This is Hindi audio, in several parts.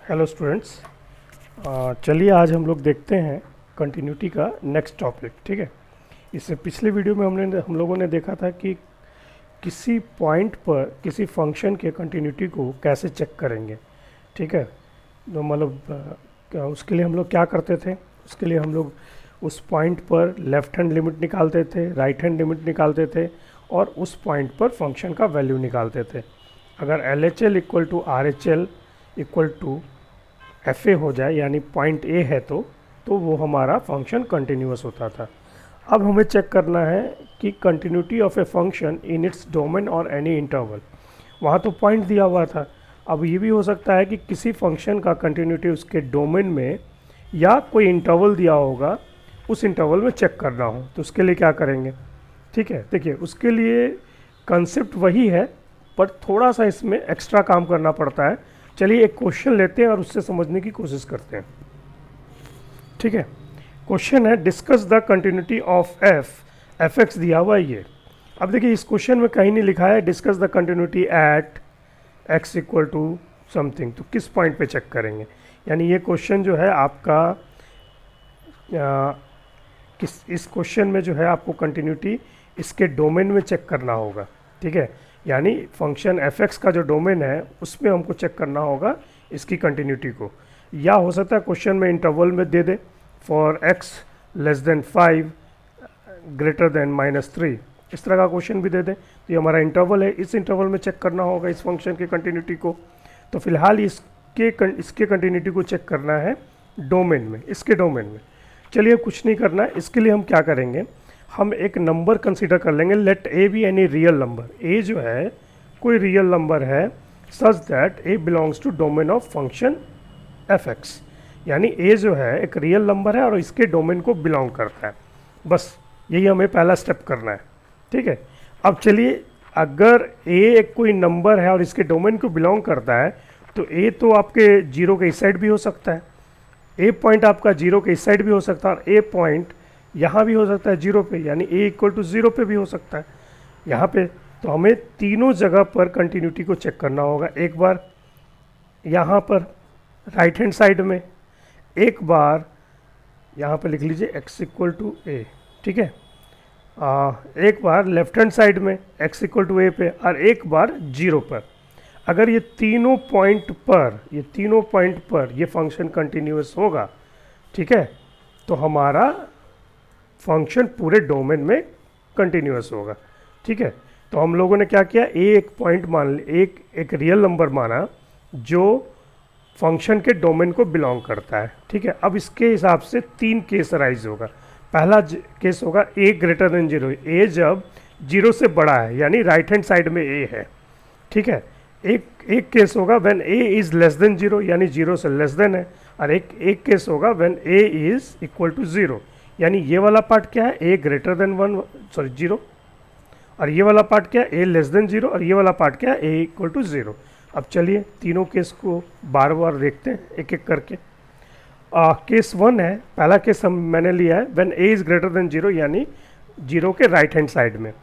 Hello students. चलिए आज हम लोग देखते हैं कंटिन्यूटी का नेक्स्ट टॉपिक। ठीक है, इससे पिछले वीडियो में हम लोगों ने देखा था कि किसी पॉइंट पर किसी फंक्शन के कंटिन्यूटी को कैसे चेक करेंगे। ठीक है, तो मतलब उसके लिए हम लोग क्या करते थे, उसके लिए हम लोग उस पॉइंट पर लेफ़्ट हैंड लिमिट निकालते थे, राइट हैंड लिमिट निकालते थे और उस पॉइंट पर फंक्शन का वैल्यू निकालते थे। अगर L H L equal to R H L equal to F A हो जाए, यानी पॉइंट ए है तो वो हमारा फंक्शन कंटिन्यूअस होता था। अब हमें चेक करना है कि continuity of a function in its domain और एनी इंटरवल। वहाँ तो पॉइंट दिया हुआ था, अब ये भी हो सकता है कि किसी फंक्शन का कंटिन्यूटी उसके डोमेन में या कोई इंटरवल दिया होगा, उस इंटरवल में चेक करना हो, तो उसके लिए क्या करेंगे। ठीक है, देखिए उसके लिए कंसेप्ट वही है पर थोड़ा सा इसमें एक्स्ट्रा काम करना पड़ता है। चलिए एक क्वेश्चन लेते हैं और उससे समझने की कोशिश करते हैं। ठीक है, क्वेश्चन है discuss the continuity of F x दिया हुआ है ये। अब देखिए इस क्वेश्चन में कहीं नहीं लिखा है discuss the continuity at x equal to something, तो किस पॉइंट पे चेक करेंगे। यानी ये क्वेश्चन जो है आपका इस क्वेश्चन में जो है आपको कंटिन्यूटी इसके डोमेन में चेक करना होगा। ठीक है, यानी फंक्शन एफ एक्स का जो डोमेन है उसमें हमको चेक करना होगा इसकी कंटिन्यूटी को। या हो सकता है क्वेश्चन में इंटरवल में दे दे for x less than 5 greater than -3, इस तरह का क्वेश्चन भी दे दे। तो ये हमारा इंटरवल है, इस इंटरवल में चेक करना होगा इस फंक्शन की कंटिन्यूटी को। तो फिलहाल इसके कंटिन्यूटी को चेक करना है डोमेन में, इसके डोमेन में। चलिए कुछ नहीं करना है, इसके लिए हम क्या करेंगे, हम एक नंबर कंसीडर कर लेंगे। Let a be any real number, a जो है कोई रियल नंबर है such that a belongs to domain of function f x. यानी ए जो है एक रियल नंबर है और इसके डोमेन को बिलोंग करता है। बस यही हमें पहला स्टेप करना है। ठीक है, अब चलिए अगर ए एक कोई नंबर है और इसके डोमेन को बिलोंग करता है तो ए तो आपके जीरो के इस साइड भी हो सकता है, ए पॉइंट आपका जीरो के इस साइड भी हो सकता है और ए पॉइंट यहाँ भी हो सकता है जीरो पे, यानी ए इक्वल टू ज़ीरो पे भी हो सकता है यहाँ पे। तो हमें तीनों जगह पर कंटिन्यूटी को चेक करना होगा। एक बार यहाँ पर राइट हैंड साइड में, एक बार यहाँ पे लिख लीजिए x इक्वल टू ए। ठीक है, एक बार लेफ्ट हैंड साइड में x इक्वल टू ए पे और एक बार जीरो पर। अगर ये तीनों पॉइंट पर ये फंक्शन कंटिन्यूअस होगा, ठीक है, तो हमारा फंक्शन पूरे डोमेन में कंटिन्यूअस होगा। ठीक है, तो हम लोगों ने क्या किया, एक पॉइंट मान लिया, एक रियल नंबर माना जो फंक्शन के डोमेन को बिलोंग करता है। ठीक है, अब इसके हिसाब से तीन केस अराइज होगा। पहला केस होगा ए ग्रेटर देन जीरो, ए जब जीरो से बड़ा है, यानी राइट हैंड साइड में ए है। ठीक है, एक केस होगा when a is less than zero, यानी जीरो से लेस देन है। और एक केस होगा when a is equal to zero, यानी ये वाला पार्ट क्या है, ए ग्रेटर देन जीरो, और ये वाला पार्ट क्या है, ए लेस देन जीरो, और ये वाला पार्ट क्या है, ए इक्वल टू ज़ीरो। अब चलिए तीनों केस को बार बार देखते हैं एक एक करके। केस वन है, पहला केस मैंने लिया है when a is greater than zero, यानी जीरो के राइट हैंड साइड में।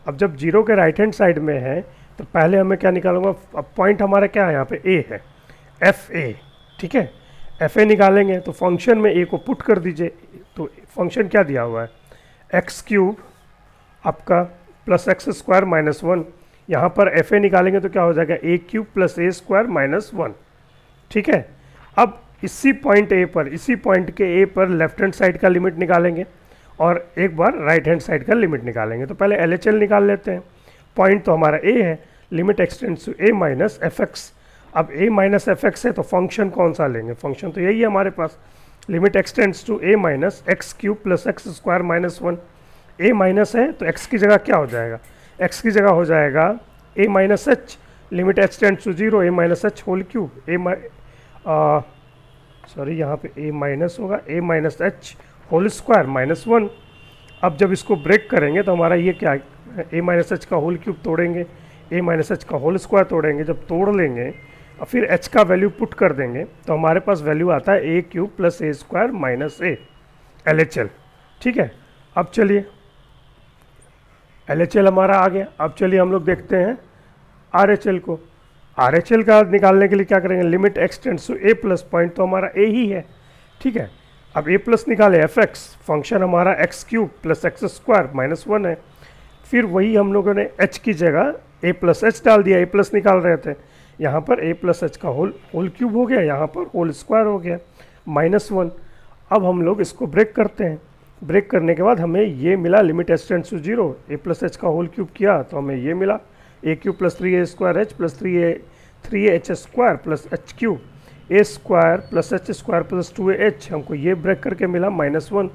अब जब जीरो के राइट हैंड साइड में है तो पहले हमें क्या निकालूंगा, अब पॉइंट हमारा क्या है यहाँ पे, ए है, एफ ए। ठीक है, एफ ए निकालेंगे तो फंक्शन में ए को पुट कर दीजिए। तो फंक्शन क्या दिया हुआ है, एक्स क्यूब आपका plus x square minus one. यहाँ पर एफ ए निकालेंगे तो क्या हो जाएगा, ए क्यूब प्लस ए स्क्वायर माइनस वन। ठीक है, अब इसी पॉइंट के ए पर लेफ्ट हैंड साइड का लिमिट निकालेंगे और एक बार राइट हैंड साइड का लिमिट निकालेंगे। तो पहले एल एच एल निकाल लेते हैं। पॉइंट तो हमारा ए है, limit extends to a minus f x. अब ए माइनस एफ एक्स है तो फंक्शन कौन सा लेंगे, फंक्शन तो यही है हमारे पास, limit extends to a minus x cube plus x square minus one. A minus है तो एक्स की जगह क्या हो जाएगा, एक्स की जगह हो जाएगा a minus h, limit extends to zero, a minus h whole cube, यहाँ पे ए माइनस होगा, a minus h whole square minus one. अब जब इसको ब्रेक करेंगे तो हमारा ये क्या, ए माइनस एच का होल क्यूब तोड़ेंगे, ए माइनस एच का होल स्क्वायर तोड़ेंगे, जब तोड़ लेंगे और फिर एच का वैल्यू पुट कर देंगे तो हमारे पास वैल्यू आता है ए क्यूब प्लस ए स्क्वायर माइनस ए, एल एच एल। ठीक है, अब चलिए एल एच एल हमारा आ गया। अब चलिए हम लोग देखते हैं आर एच एल को। RHL का निकालने के लिए क्या करेंगे, limit x tends to a plus, point तो हमारा a ही है, ठीक है। अब a प्लस निकाले fx, फंक्शन हमारा x cube plus x square minus 1 है। फिर वही हम लोगों ने h की जगह a प्लस एच डाल दिया, a प्लस निकाल रहे थे, यहाँ पर a प्लस एच का होल क्यूब हो गया, यहाँ पर होल स्क्वायर हो गया माइनस 1। अब हम लोग इसको ब्रेक करते हैं, ब्रेक करने के बाद हमें ये मिला, limit h tends to 0, a plus h का होल क्यूब किया तो हमें ये मिला, a क्यूब plus 3a square h plus 3a h square plus h cube a square plus h square plus 2a हमको ये ब्रेक करके मिला माइनस 1।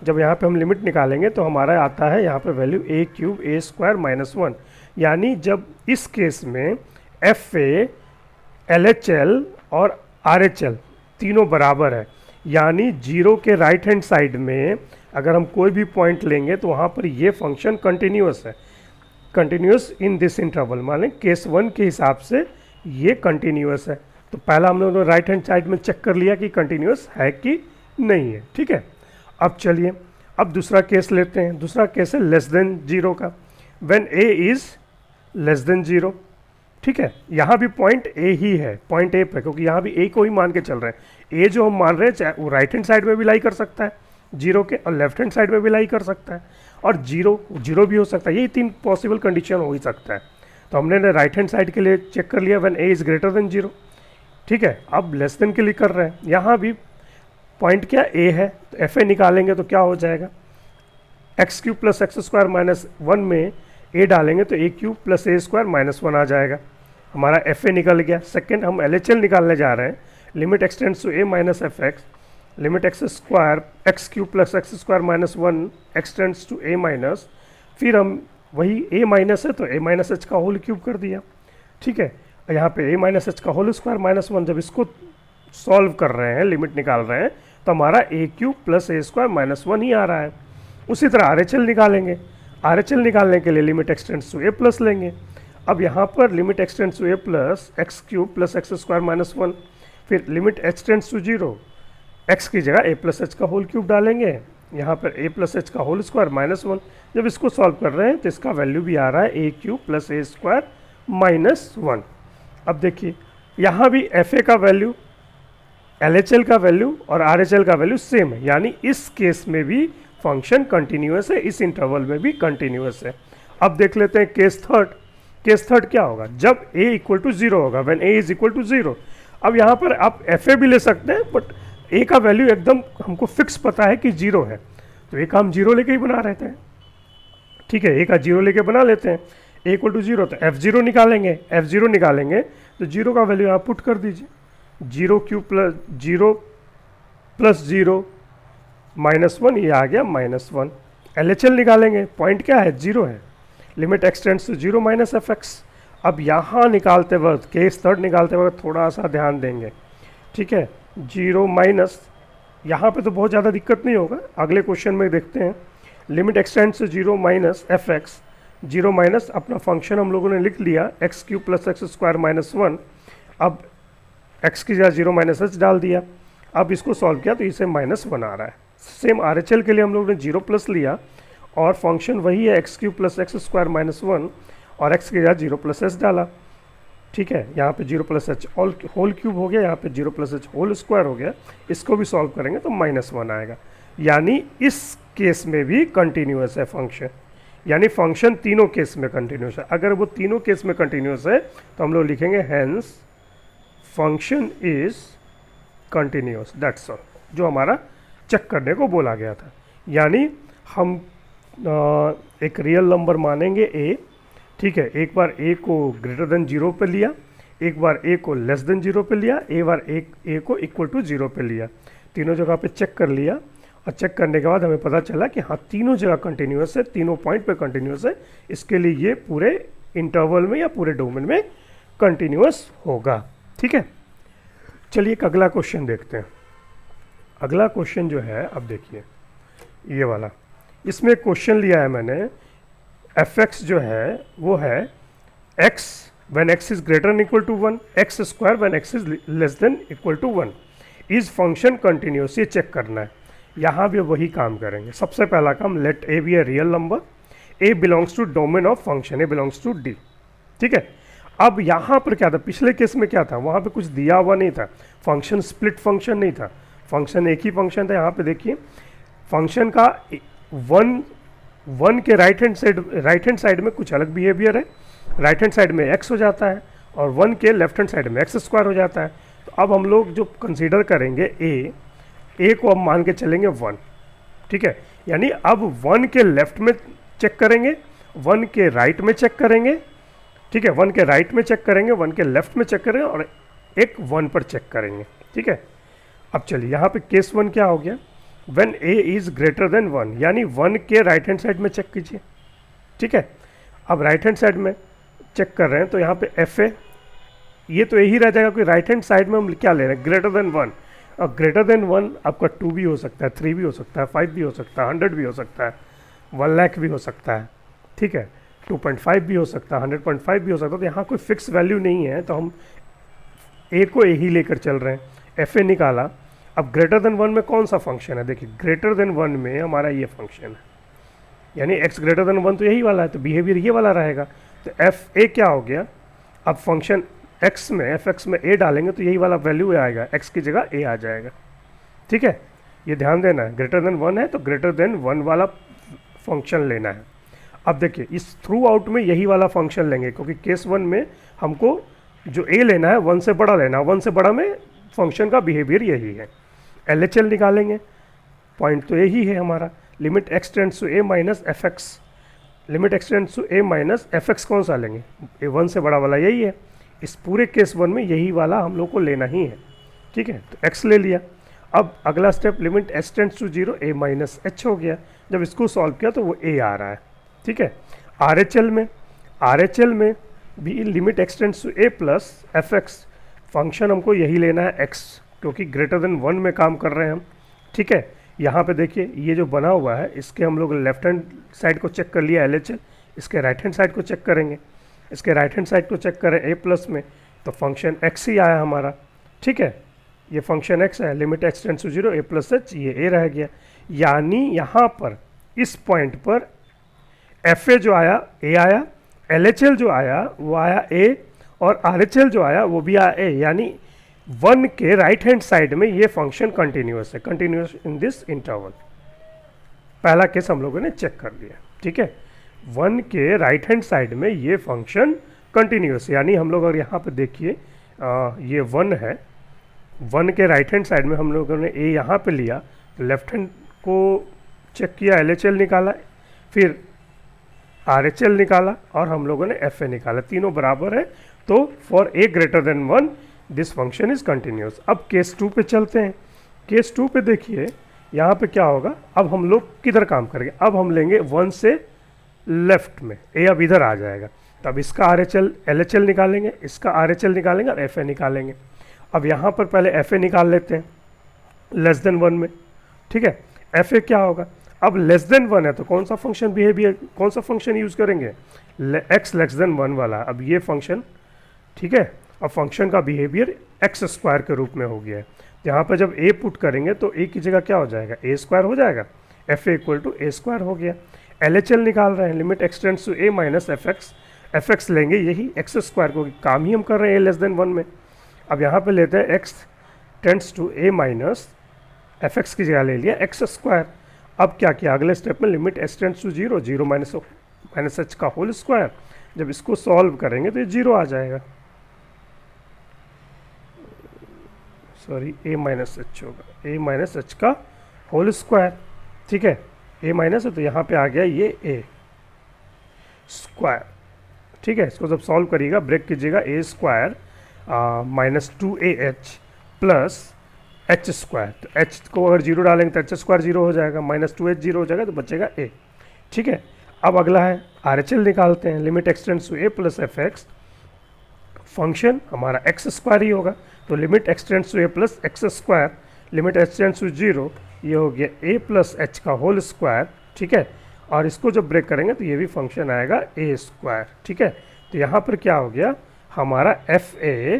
जब यहाँ पे हम लिमिट निकालेंगे तो हमारा आता है यहाँ पे value a cube a square minus 1। यानी जब इस केस में FA, LHL और RHL तीनों बराबर है, यानी जीरो के राइट हैंड साइड में अगर हम कोई भी पॉइंट लेंगे तो वहाँ पर ये फंक्शन कंटिन्यूअस है, कंटिन्यूअस इन दिस इंटरवल, मान लें केस 1 के हिसाब से ये कंटिन्यूअस है। तो पहला हम लोगों ने राइट हैंड साइड में चेक कर लिया कि कंटिन्यूअस है कि नहीं है, ठीक है। अब चलिए अब दूसरा केस लेते हैं। दूसरा केस है लेस देन 0 का, when a is less then 0, ठीक है। यहाँ भी पॉइंट a ही है, पॉइंट a पे, क्योंकि यहाँ भी a को ही मान के चल रहे हैं। a जो हम मान रहे हैं चाहे वो राइट हैंड साइड में भी लाई कर सकता है 0 के, और लेफ्ट हैंड साइड में भी लाई कर सकता है, और 0 भी हो सकता है। यही 3 पॉसिबल कंडीशन हो ही सकता है। तो हमने राइट हैंड साइड के लिए चेक कर लिया when a is greater than 0, ठीक है। अब लेस देन के लिए कर रहे हैं, यहाँ भी पॉइंट क्या a है, तो FA निकालेंगे तो क्या हो जाएगा, x cube plus x square minus 1 में a डालेंगे तो a क्यूब प्लस a स्क्वायर माइनस 1 आ जाएगा, हमारा FA निकल गया। सेकेंड हम LHL निकालने जा रहे हैं, limit x tends to a minus f x, limit x square x cube plus x square minus 1 x tends to a minus, फिर हम वही a माइनस है तो a माइनस एच का होल क्यूब कर दिया, ठीक है। यहाँ पे a माइनस एच का होल स्क्वायर माइनस 1, जब इसको सॉल्व कर रहे हैं, लिमिट निकाल रहे हैं, तो हमारा a क्यूब प्लस a स्क्वायर माइनस 1 ही आ रहा है। उसी तरह RHL निकालेंगे, RHL निकालने के लिए limit x tends to a plus लेंगे। अब यहाँ पर limit x tends to a plus x cube plus x square minus 1, फिर limit h tends to 0, x की जगह a प्लस एच का होल क्यूब डालेंगे, यहाँ पर a प्लस एच का होल स्क्वायर माइनस 1। जब इसको सॉल्व कर रहे हैं तो इसका वैल्यू भी आ रहा है a क्यूब प्लस a स्क्वायर माइनस 1। अब देखिए यहाँ भी FA का वैल्यू, LHL का वैल्यू और RHL का वैल्यू सेम है, यानी इस केस में भी फंक्शन कंटिन्यूअस है, इस इंटरवल में भी कंटिन्यूअस है। अब देख लेते हैं केस थर्ड। केस थर्ड क्या होगा, जब a इक्वल टू 0 होगा, when a is equal to 0। अब यहाँ पर आप FA भी ले सकते हैं, बट a का वैल्यू एकदम हमको फिक्स पता है कि 0 है, तो a का हम 0 लेके ही बना रहते हैं, ठीक है। a का 0 लेके बना लेते हैं, a इक्वल टू 0, तो F0 निकालेंगे, F0 निकालेंगे तो 0 का वैल्यू यहाँ पुट कर दीजिए, 0 क्यूब प्लस 0 माइनस 1, ये आ गया माइनस 1। LHL निकालेंगे, पॉइंट क्या है, 0 है, limit x tends to 0 minus f x. अब यहाँ निकालते वक्त, केस थर्ड निकालते वक्त थोड़ा सा ध्यान देंगे, ठीक है। 0 माइनस, यहाँ पे तो बहुत ज़्यादा दिक्कत नहीं होगा, अगले क्वेश्चन में देखते हैं। Limit x tends to 0 minus f x, 0 minus अपना फंक्शन हम लोगों ने लिख लिया x cube plus x square minus 1। अब x की जगह 0 माइनस एच डाल दिया, अब इसको सॉल्व किया तो इसे माइनस 1 आ रहा है। सेम RHL के लिए हम लोगों ने 0 प्लस लिया और फंक्शन वही है x cube plus x square minus 1, और x की जगह 0 प्लस एच डाला, ठीक है। यहाँ पे 0 प्लस एच होल क्यूब हो गया, यहाँ पे 0 प्लस एच होल स्क्वायर हो गया, इसको भी सॉल्व करेंगे तो माइनस 1 आएगा। यानी इस केस में भी कंटिन्यूअस है फंक्शन, यानी फंक्शन तीनों केस में कंटिन्यूअस है। अगर वो तीनों केस में कंटिन्यूअस है तो हम लोग लिखेंगे hence function is continuous, that's all, जो हमारा चेक करने को बोला गया था। यानी हम एक रियल नंबर मानेंगे a, ठीक है। एक बार a को ग्रेटर देन 0 पे लिया, एक बार a को लेस देन 0 पे लिया, एक बार a को इक्वल टू 0 पे लिया, तीनों जगह पे चेक कर लिया, और चेक करने के बाद हमें पता चला कि हाँ तीनों जगह कंटिन्यूअस है, तीनों पॉइंट पे कंटिन्यूअस है। इसके लिए ये पूरे इंटरवल में या पूरे डोमेन में कंटिन्यूअस होगा, ठीक है। चलिए एक अगला क्वेश्चन देखते हैं। अगला क्वेश्चन जो है, अब देखिए ये वाला, इसमें क्वेश्चन लिया है मैंने, fx जो है वो है x when x is greater than equal to 1, x square when x is less than equal to 1, is function continuous, ये चेक करना है। यहाँ भी वही काम करेंगे। सबसे पहला काम, let a be a real number, a belongs to domain of function, a belongs to d, ठीक है। अब यहाँ पर क्या था, पिछले केस में क्या था, वहाँ पे कुछ दिया हुआ नहीं था, फंक्शन स्प्लिट फंक्शन नहीं था, फंक्शन एक ही फंक्शन था। यहाँ पे देखिए फंक्शन का वन के राइट हैंड साइड में कुछ अलग बिहेवियर है, राइट हैंड साइड में x हो जाता है और वन के लेफ्ट हैंड साइड में एक्स स्क्वायर हो जाता है। तो अब हम लोग जो कंसीडर करेंगे ए को अब मान के चलेंगे 1, ठीक है, यानी अब 1 के लेफ्ट में चेक करेंगे, 1 के राइट में चेक करेंगे, ठीक है, 1 के राइट में चेक करेंगे, 1 के लेफ्ट में चेक करेंगे और एक 1 पर चेक करेंगे, ठीक है। अब चलिए यहाँ पे केस 1 क्या हो गया, when a is greater then 1, यानी 1 के राइट हैंड साइड में चेक कीजिए, ठीक है। अब राइट हैंड साइड में चेक कर रहे हैं तो यहाँ पे एफ ए, ये तो यही रह जाएगा कि राइट हैंड साइड में हम क्या ले रहे हैं, ग्रेटर देन 1। अब ग्रेटर देन 1 आपका 2 भी हो सकता है, 3 भी हो सकता है, 5 भी हो सकता है, 100 भी हो सकता है, 1 लाख भी हो सकता है, ठीक है, 2.5 भी हो सकता है, 100.5 भी हो सकता है। तो यहाँ कोई फिक्स वैल्यू नहीं है, तो हम ए को यही लेकर चल रहे हैं। एफ ए निकाला, अब ग्रेटर देन 1 में कौन सा फंक्शन है, देखिए ग्रेटर देन 1 में हमारा ये फंक्शन है, यानी x ग्रेटर देन 1 तो यही वाला है, तो बिहेवियर ये वाला रहेगा। तो एफ ए क्या हो गया, अब फंक्शन x में एफ एक्स में a डालेंगे तो यही वाला वैल्यू आएगा, x की जगह a आ जाएगा, ठीक है। ये ध्यान देना है, ग्रेटर देन 1 है तो ग्रेटर देन 1 वाला फंक्शन लेना है। अब देखिए इस थ्रू आउट में यही वाला फंक्शन लेंगे, क्योंकि केस 1 में हमको जो a लेना है 1 से बड़ा लेना है, 1 से बड़ा में फंक्शन का बिहेवियर यही है। LHL निकालेंगे, पॉइंट तो यही है हमारा, limit x tends to a minus f x, limit x tends to a minus f x कौन सा लेंगे, a 1 से बड़ा वाला यही है। इस पूरे केस 1 में यही वाला हम लोग को लेना ही है, ठीक है, तो x ले लिया। अब अगला step limit h tends to 0 a minus h हो गया, जब इसको सॉल्व किया तो वो a आ रहा है, ठीक है। RHL में भी limit x tends to a plus f x, function हमको यही लेना है x, क्योंकि ग्रेटर देन 1 में काम कर रहे हैं हम, ठीक है। यहाँ पे देखिए ये जो बना हुआ है इसके हम लोग लेफ्ट हैंड साइड को चेक कर लिया LHL, इसके राइट हैंड साइड को चेक करेंगे, इसके राइट हैंड साइड को चेक करें a प्लस में तो फंक्शन x ही आया हमारा, ठीक है, ये फंक्शन x है, limit x tends to 0 a plus h, ये a रह गया। यानी यहाँ पर इस पॉइंट पर एफ ए जो आया a आया, LHL जो आया वो आया a और RHL जो आया वो भी आया a, यानी 1 के राइट हैंड साइड में ये फंक्शन कंटिन्यूअस है, कंटिन्यूअस इन दिस इंटरवल। पहला केस हम लोगों ने चेक कर लिया, ठीक है, 1 के राइट हैंड साइड में ये फंक्शन कंटिन्यूअस, यानी हम लोग अगर यहाँ पे देखिए ये 1 है, 1 के राइट हैंड साइड में हम लोगों ने a यहाँ पे लिया, लेफ्ट हैंड को चेक किया, LHL निकाला, फिर RHL निकाला और हम लोगों ने FA निकाला, तीनों बराबर है। तो for a greater than 1 this function is continuous. अब केस 2 पे चलते हैं। केस 2 पे देखिए यहाँ पे क्या होगा, अब हम लोग किधर काम करेंगे, अब हम लेंगे 1 से लेफ्ट में, a अब इधर आ जाएगा, तब इसका LHL निकालेंगे, इसका RHL निकालेंगे और FA निकालेंगे। अब यहाँ पर पहले FA निकाल लेते हैं लेस देन 1 में, ठीक है। FA क्या होगा, अब लेस देन 1 है तो कौन सा फंक्शन बिहेवियर, कौन सा फंक्शन यूज़ करेंगे, x लेस देन 1 वाला। अब ये फंक्शन, ठीक है, अब फंक्शन का बिहेवियर एक्स स्क्वायर के रूप में हो गया है। तो यहाँ पर जब a पुट करेंगे तो a की जगह क्या हो जाएगा, a स्क्वायर हो जाएगा, FA equal to a square हो गया। LHL निकाल रहे हैं, limit x tends to a minus f x लेंगे, यही एक्स स्क्वायर को काम ही हम कर रहे हैं a लेस देन 1 में। अब यहाँ पे लेते हैं x tends to a minus f x की जगह ले लिया एक्स स्क्वायर। अब क्या किया, अगले स्टेप में limit s tends to 0, 0 minus h का होल स्क्वायर, जब इसको सॉल्व करेंगे तो ये 0 आ जाएगा, सॉरी a माइनस h होगा, a माइनस h का होल स्क्वायर, ठीक है, a माइनस है तो यहाँ पे आ गया ये a स्क्वायर, ठीक है। इसको जब सॉल्व करिएगा ब्रेक कीजिएगा, a square minus 2ah plus h square, तो h को अगर 0 डालेंगे तो h स्क्वायर 0 हो जाएगा, माइनस 2h 0 हो जाएगा तो बचेगा a, ठीक है। अब अगला है RHL निकालते हैं, limit x tends to a plus f x, function हमारा एक्स स्क्वायर ही होगा, तो limit x tends to a plus x square, limit h tends to 0, ये हो गया a प्लस h का होल स्क्वायर, ठीक है। और इसको जब ब्रेक करेंगे तो ये भी फंक्शन आएगा a स्क्वायर, ठीक है। तो यहाँ पर क्या हो गया, हमारा FA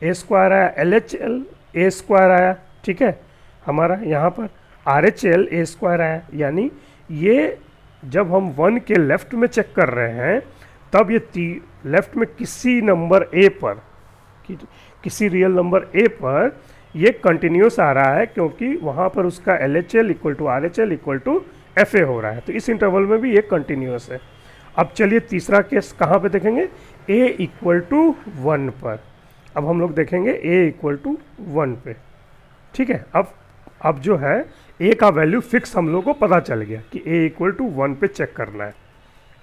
a स्क्वायर आया, LHL a स्क्वायर आया, ठीक है, हमारा यहाँ पर RHL a स्क्वायर आया। यानी ये जब हम 1 के लेफ्ट में चेक कर रहे हैं तब ये लेफ्ट में किसी नंबर ए पर किसी रियल नंबर ए पर ये कंटिन्यूस आ रहा है, क्योंकि वहाँ पर उसका LHL equal to RHL equal to FA हो रहा है, तो इस इंटरवल में भी ये कंटिन्यूस है। अब चलिए तीसरा केस कहाँ पे देखेंगे, a इक्वल टू 1 पर। अब हम लोग देखेंगे a इक्वल टू 1 पे, ठीक है। अब जो है a का वैल्यू फिक्स हम लोग को पता चल गया कि a इक्वल टू 1 पे चेक करना है,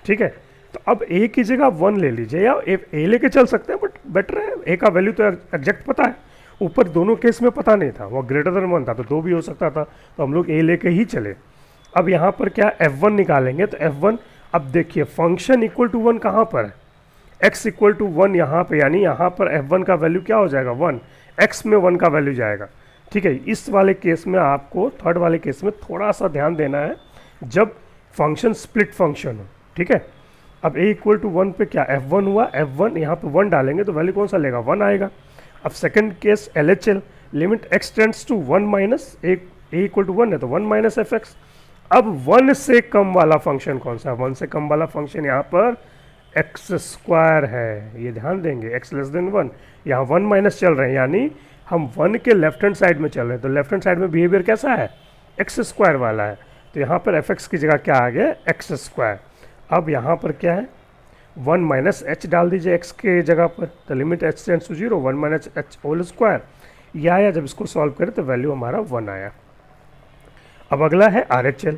ठीक है। तो अब a की जगह 1 ले लीजिए, या a लेके चल सकते हैं, बट बेटर है a का वैल्यू तो एग्जैक्ट पता है। ऊपर दोनों केस में पता नहीं था, वो ग्रेटर देन 1 था तो 2 भी हो सकता था, तो हम लोग a लेके ही चले। अब यहाँ पर क्या f1 निकालेंगे, तो f1, अब देखिए फंक्शन इक्वल टू 1 कहाँ पर है, x इक्वल टू 1 यहाँ पे, यानी यहाँ पर f1 का वैल्यू क्या हो जाएगा 1, x में 1 का वैल्यू जाएगा, ठीक है। इस वाले केस में आपको थर्ड वाले केस में थोड़ा सा ध्यान देना है, जब फंक्शन स्प्लिट फंक्शन हो, ठीक है। अब a इक्वल टू 1 पे क्या f1 हुआ, f1 यहाँ पे 1 डालेंगे तो वैल्यू कौन सा लेगा 1 आएगा। अब second case LHL, limit x tends to 1 minus a equal to 1 है तो 1 माइनस fx। अब 1 से कम वाला फंक्शन कौन सा है, 1 से कम वाला फंक्शन यहाँ पर एक्स स्क्वायर है, ये ध्यान देंगे, x लेस देन 1, यहाँ 1 माइनस चल रहे हैं, यानी हम 1 के लेफ्ट हैंड साइड में चल रहे हैं, तो लेफ्ट हैंड साइड में बिहेवियर कैसा है, एक्स स्क्वायर वाला है, तो यहाँ पर fx की जगह क्या आ गया एक्स स्क्वायर। अब यहाँ पर क्या है 1 माइनस एच डाल दीजिए x के जगह पर, तो limit h tends to 0 1 minus h whole square, ये आया। जब इसको सॉल्व करें तो वैल्यू हमारा 1 आया। अब अगला है RHL।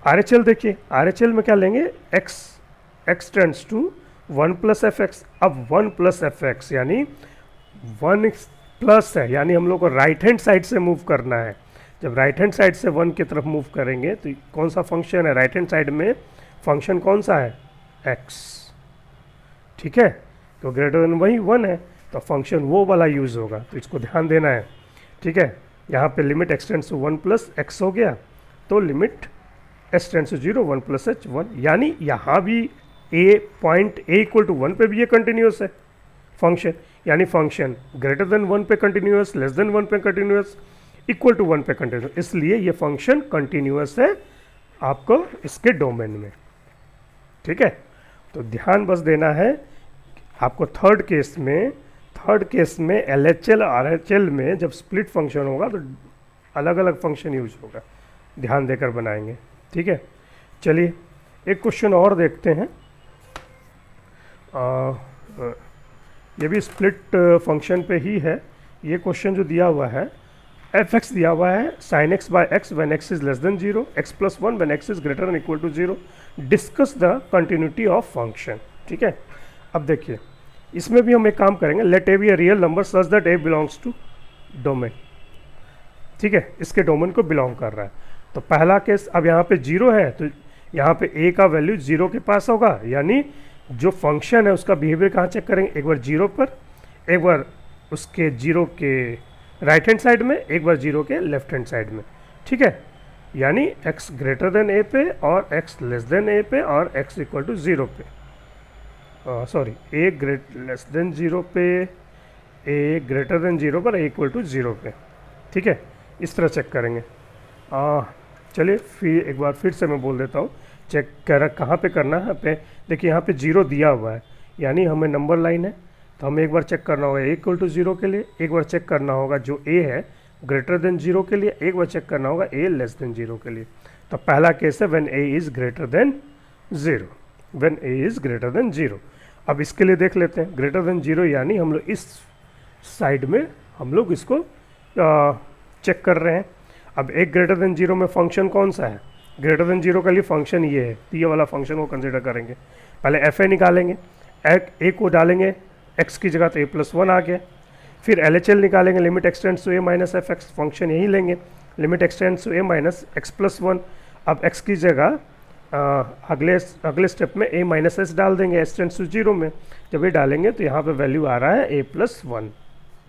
RHL देखिए, RHL में क्या लेंगे x tends to 1 plus fx। अब 1 प्लस fx यानी 1 प्लस है, यानी हम लोग को राइट हैंड साइड से मूव करना है। जब राइट हैंड साइड से 1 की तरफ मूव करेंगे तो कौन सा फंक्शन है, राइट हैंड साइड में फंक्शन कौन सा है x, ठीक है, तो ग्रेटर देन वही 1 है, तो फंक्शन वो वाला यूज़ होगा, तो इसको ध्यान देना है, ठीक है। यहाँ पे limit x tends to 1 plus x हो गया, तो limit h tends to 0 1 plus h 1, यानी यहाँ भी पॉइंट a इक्वल टू 1 पे भी ये कंटिन्यूस है फंक्शन, यानी फंक्शन ग्रेटर देन 1 पे कंटिन्यूस, लेस देन 1 पे कंटिन्यूस, इक्वल टू 1 पे कंटिन्यूस, इसलिए ये फंक्शन कंटिन्यूस है आपको इसके डोमेन में, ठीक है। तो ध्यान बस देना है आपको थर्ड केस में LHL RHL में जब स्प्लिट फंक्शन होगा तो अलग अलग फंक्शन यूज होगा, ध्यान देकर बनाएंगे, ठीक है। चलिए एक क्वेश्चन और देखते हैं, ये भी स्प्लिट फंक्शन पे ही है। ये क्वेश्चन जो दिया हुआ है fx दिया हुआ है sin x by x when x is less than 0, x plus 1 when x is greater than equal to 0, discuss the continuity of function, ठीक है। अब देखिए इसमें भी हम एक काम करेंगे, let a be a real number such that a belongs to domain, ठीक है, इसके डोमेन को बिलोंग कर रहा है। तो पहला केस, अब यहाँ पे 0 है तो यहाँ पे a का वैल्यू 0 के पास होगा, यानी जो फंक्शन है उसका बिहेवियर कहाँ चेक करेंगे, एक बार 0 पर, एक बार उसके 0 के राइट हैंड साइड में, एक बार 0 के लेफ्ट हैंड साइड में, ठीक है, यानी x ग्रेटर देन a पे और x लेस देन a पे और x इक्वल टू 0 पे, सॉरी a लेस देन 0 पे, a ग्रेटर देन 0 पर, a इक्वल टू 0 पे, ठीक है, इस तरह चेक करेंगे। चलिए फिर एक बार फिर से मैं बोल देता हूँ, चेक कर कहाँ पे करना है, पे देखिए यहाँ पे 0 दिया हुआ है, यानी हमें नंबर लाइन है, तो हमें एक बार चेक करना होगा a इक्वल टू 0 के लिए, एक बार चेक करना होगा जो a है ग्रेटर देन 0 के लिए, एक बार चेक करना होगा a लेस देन 0 के लिए। तो पहला केस है when a is greater than 0, when a is greater than 0। अब इसके लिए देख लेते हैं, ग्रेटर देन 0 यानी हम लोग इस साइड में हम लोग इसको चेक कर रहे हैं। अब एक ग्रेटर देन 0 में फंक्शन कौन सा है, ग्रेटर देन 0 के लिए फंक्शन ये है, तो ये वाला फंक्शन को कंसिडर करेंगे। पहले एफ ए निकालेंगे, ए को डालेंगे x की जगह तो a प्लस 1 आ गया, फिर LHL निकालेंगे, limit x tends to a minus f x, function यही लेंगे, limit x tends to a minus x plus 1। अब x की जगह अगले स्टेप में a माइनस एस डाल देंगे, s टेंड्स टू 0 में, जब ये डालेंगे तो यहाँ पे वैल्यू आ रहा है a प्लस 1,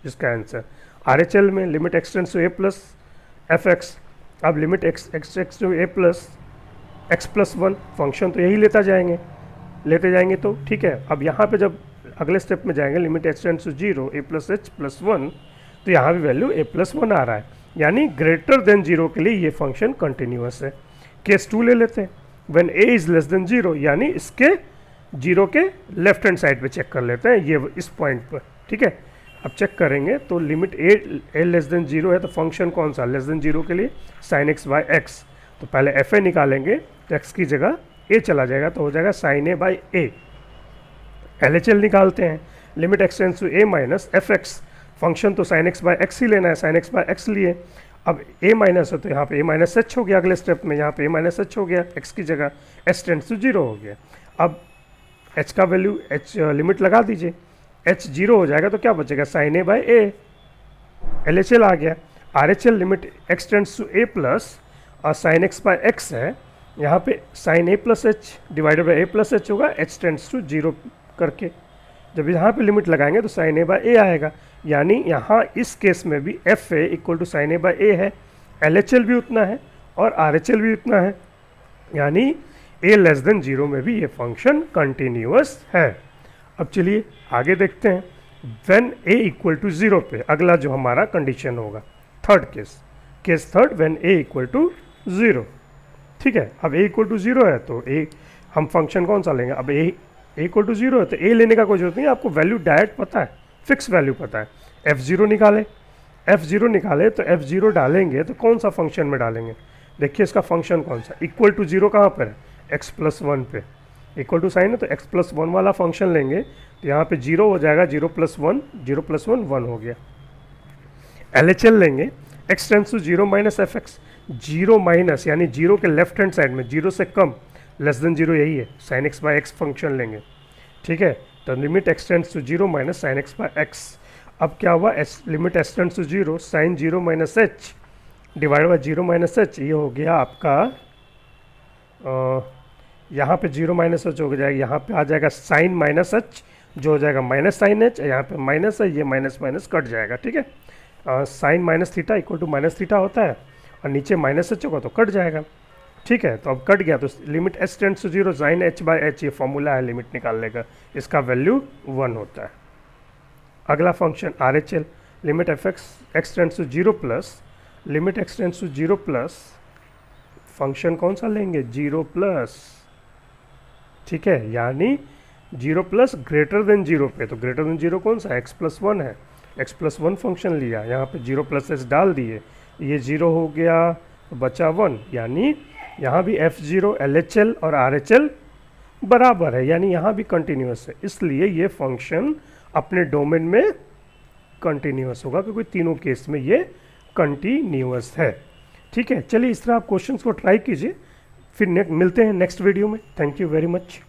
जिसका आंसर। RHL में limit x tends to a plus f x, अब limit x to a plus x plus 1, function तो यही लेते जाएंगे तो ठीक है। अब यहाँ पे जब अगले स्टेप में जाएंगे, limit h tends to 0 a plus h plus 1, तो यहाँ भी वैल्यू a प्लस 1 आ रहा है, यानी ग्रेटर देन 0 के लिए ये फंक्शन कंटिन्यूस है। केस 2 ले लेते हैं, when a is less then 0, यानी इसके जीरो के लेफ्ट हैंड साइड पे चेक कर लेते हैं, ये इस पॉइंट पर, ठीक है। अब चेक करेंगे तो लिमिट ए लेस देन जीरो है, तो फंक्शन कौन सा लेस देन जीरो के लिए साइन एक्स बाई एक्स। तो पहले एफ ए निकालेंगे तो एक्स की जगह ए चला जाएगा, तो हो जाएगा sine a by a. L H L निकालते हैं, limit x tends to a minus f x, function तो साइन एक्स बाई एक्स ही लेना है, साइन एक्स बाई एक्स लिए। अब ए माइनस है तो यहाँ पे ए माइनस एच हो गया, अगले स्टेप में यहाँ पे ए माइनस एच हो गया, एक्स की जगह एच टेंस टू जीरो हो गया। अब एच का वैल्यू एच लिमिट लगा दीजिए, एच जीरो हो जाएगा तो क्या बचेगा sine a by a, L H L आ गया। R H L limit x tends to a plus और साइन एक्स बाई एक्स है, यहाँ पे sine a plus h divided by a plus h होगा, एच टेंस टू जीरो करके। जब यहाँ पे लिमिट लगाएंगे तो साइन ए बाई ए आएगा, यानी यहाँ इस केस में भी f a equal to sine a by a है, एल एच एल भी उतना है और आर एच एल भी उतना है, यानी ए लेस देन जीरो में भी ये फंक्शन कंटिन्यूअस है। अब चलिए आगे देखते हैं, when a equal to zero पे अगला जो हमारा कंडीशन होगा, third case third, when a equal to zero, ठीक है। अब ए इक्वल टू जीरो है तो ए हम फंक्शन कौन सा लेंगे, अब ए इक्वल टू जीरो है तो ए लेने का कोई जरूरत नहीं है, आपको वैल्यू डायरेक्ट पता है, फिक्स वैल्यू पता है। एफ जीरो निकाले तो एफ जीरो डालेंगे तो कौन सा फंक्शन में डालेंगे, देखिए इसका फंक्शन कौन सा, इक्वल टू जीरो कहाँ पर है, एक्स प्लस वन पे, इक्वल टू साइन है तो एक्स प्लस वन वाला फंक्शन लेंगे, तो यहाँ पे जीरो हो जाएगा, जीरो प्लस वन वन हो गया। एल एच एल लेंगे, x tends to zero minus f x, zero minus यानी जीरो के लेफ्ट हैंड साइड में जीरो से कम लेस देन जीरो यही है, sine x by x function लेंगे, ठीक है। तो limit x tends to zero minus sine x by x. अब क्या हुआ, limit x tends to zero sine zero minus h divide by zero minus h, ये हो गया आपका यहाँ पे जीरो माइनस एच हो जाएगा, यहाँ पे आ जाएगा साइन माइनस एच जो हो जाएगा माइनस साइन एच, यहाँ पे माइनस है, ये माइनस माइनस कट जाएगा, ठीक है। Sine minus theta equal to minus theta होता है और नीचे माइनस एच होगा तो कट जाएगा, ठीक है। तो अब कट गया तो limit h tends to zero sine h by h, ये फॉर्मूला है लिमिट निकालने का, इसका वैल्यू वन होता है। अगला function R H L, limit f x tends to zero plus, limit x tends to zero plus, function कौन सा लेंगे, जीरो प्लस, ठीक है, यानी zero plus greater than zero पे, तो ग्रेटर देन जीरो कौन सा, एक्स प्लस वन है, एक्स प्लस वन फंक्शन लिया, यहाँ पे जीरो प्लस एच डाल दिए, ये जीरो हो गया तो बचा वन, यानी यहाँ भी F zero L H L और आर एच एल बराबर है, यानी यहाँ भी कंटिन्यूअस है, इसलिए ये फंक्शन अपने डोमेन में कंटिन्यूअस होगा, क्योंकि तीनों केस में ये कंटिन्यूअस है, ठीक है। चलिए इस तरह आप क्वेश्चंस को ट्राई कीजिए, फिर मिलते हैं नेक्स्ट वीडियो में। Thank you very much.